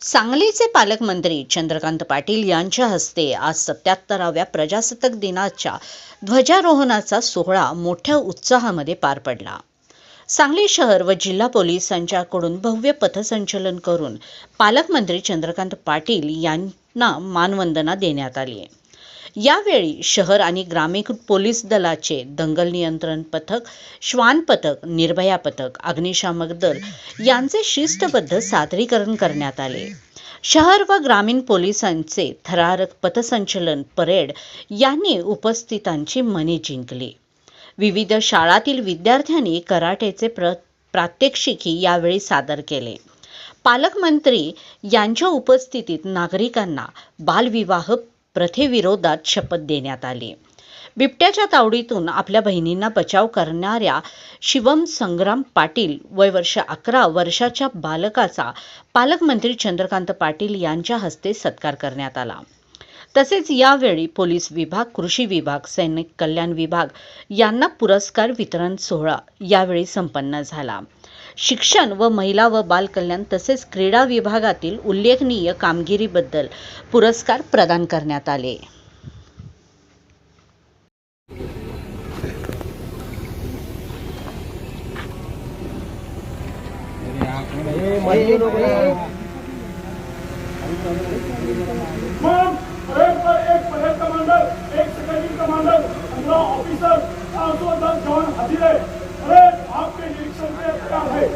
सांगलीचे पालकमंत्री चंद्रकांत पाटील यांच्या हस्ते आज 77व्या प्रजासत्ताक दिनाच्या ध्वजारोहणाचा सोहळा मोठ्या उत्साहामध्ये पार पडला। सांगली शहर व जिल्हा पोलिसांच्याकडून भव्य पथसंचलन करून पालकमंत्री चंद्रकांत पाटील यांना मानवंदना देण्यात आली। यावेळी शहर आणि ग्रामीण पोलीस दलाचे दंगल नियंत्रण पथक, श्वान पथक, निर्भया पथक, अग्निशामक दल यांचे शिस्तबद्ध सादरीकरण करण्यात आले। शहर व ग्रामीण पोलिसांचे थरारक पथसंचलन परेड यांनी उपस्थितांची मने जिंकली। विविध शाळातील विद्यार्थ्यांनी कराटेचे प्रात्यक्षिकी यावेळी सादर केले। पालकमंत्री यांच्या उपस्थितीत नागरिकांना बालविवाह प्रथेविरोधात शपथ देण्यात आली। बिबट्याच्या तावडीतून आपल्या बहिणींना बचाव करणाऱ्या शिवम संग्राम पाटील वय वर्ष 11 वर्षाच्या बालकाचा पालकमंत्री चंद्रकांत पाटील यांच्या हस्ते सत्कार करण्यात आला। तसेच यावेळी पोलीस विभाग, कृषी विभाग, सैनिक कल्याण विभाग यांना पुरस्कार वितरण सोहळा यावेळी संपन्न झाला। शिक्षण व महिला व बाल कल्याण तसेच क्रीडा विभागातील उल्लेखनीय कामगिरीबद्दल पुरस्कार प्रदान करण्यात आले। एक परेड कमांडर, एक सेकेंडरी कमांडर, 15 ऑफिसर, 510 जवान हाजिर है। परेड आपके निरीक्षण में तैयार है।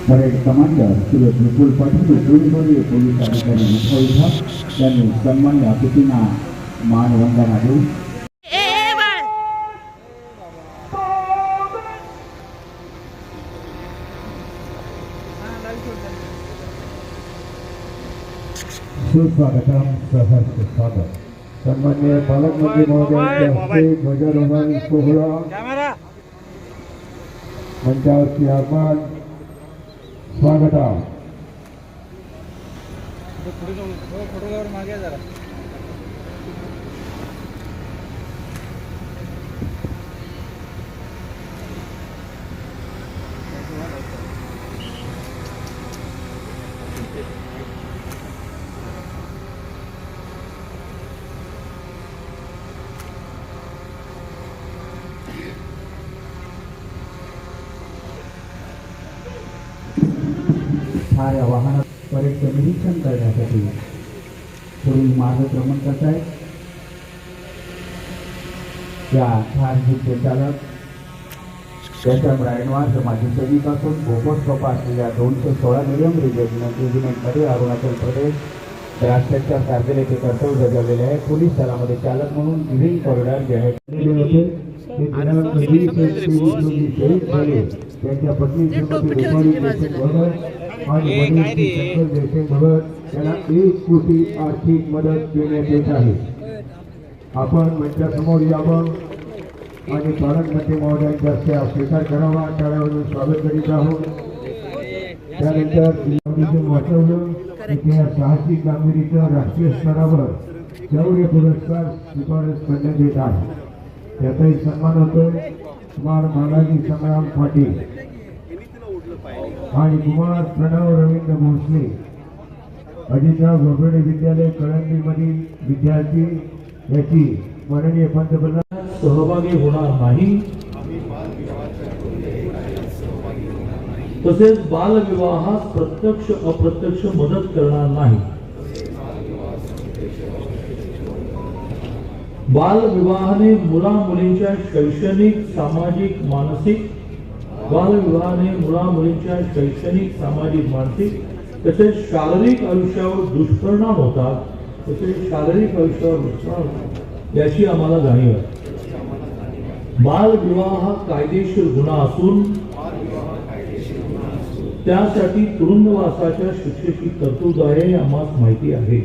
परेड कमांडर श्री विपुल पाटील दोन्ही पोलीस अधिकारी मुख्य विभाग यांनी सन्मान्य अतिथींना मानवंदना देऊन सुस्वागतम, सहर्ष स्वागत। सन्मान्य पालकमंत्री महोदयांच्या हस्ते ध्वजारोहण सोहळा मंचावरती आगमन स्वागतम। साऱ्या वाहनात परेडचं निरीक्षण करण्यासाठी पुढील मार्गक्रमण करत आहेत त्या छान जीपचे चालक त्याच्या ब्रायनवार माजी सैनिकातून भोपट सोपा असलेल्या 216 मीडियम रेजिमेंटमध्ये अरुणाचल प्रदेश राष्ट्राच्या कारगिरीचे कर्तव्य बजावलेले आहे। पोलीस दलामध्ये चालक म्हणून विभिन्न कॉरिडॉर जाहीर केलेले होते। त्यांच्या पत्नी श्रीमती रुपाली देशमुख भगत आणि वडील शंकर देशमुख भगत यांना 1 कोटी आर्थिक मदत देण्यात येत आहे। आपण मंचासमोर यावं आणि पालकमंत्री महोदयांच्या हस्ते स्वीकार करावा। त्यावेळी स्वागत करीत आहोत। त्यानंतर वाचवलं त्या साहसी कामगिरीचं राष्ट्रीय स्तरावर शौर्य पुरस्कार शिफारस करण्यात येत आहे। त्याचाही सन्मान होतोय। कुमार बालाजी संग्राम पाटील आणि कुमार प्रणव रवींद्र भोसले अजितराव घोरपडे विद्यालय कळंबीमधील विद्यार्थी याची माननीय पंतप्रधान सहभागी होणार नाही, तसेच बालविवाहास प्रत्यक्ष अप्रत्यक्ष मदत करणार नाही। बालविवाहाने मुला मुलींच्या शैक्षणिक, सामाजिक, मानसिक तसेच शारीरिक आयुष्यावर दुष्परिणाम होतात। तसेच शारीरिक आयुष्यावर दुष्परिणाम याची आम्हाला जाणीव आहे। बालविवाह हा कायदेशीर गुन्हा असून त्यासाठी तुरुंगवासाच्या शिक्षेची तरतूद आहे, आम्हाला माहिती आहे।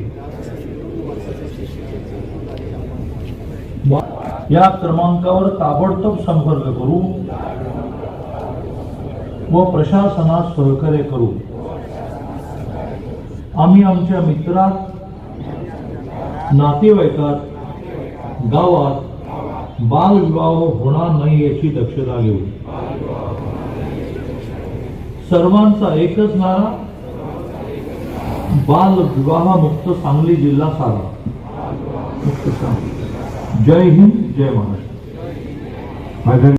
या क्रमांकावर ताबडतोब संपर्क करू व प्रशासनास सहकार्य करू। आम्ही आमच्या मित्रात, नातेवाईकात, गावात बालविवाह होणार नाही याची दक्षता घेऊ। सर्वांचा एकच नारा, बाल विवाह मुक्त सांगली जिल्हा सारा. मुक्त सांगली. जय हिंद, जय महाराष्ट्र.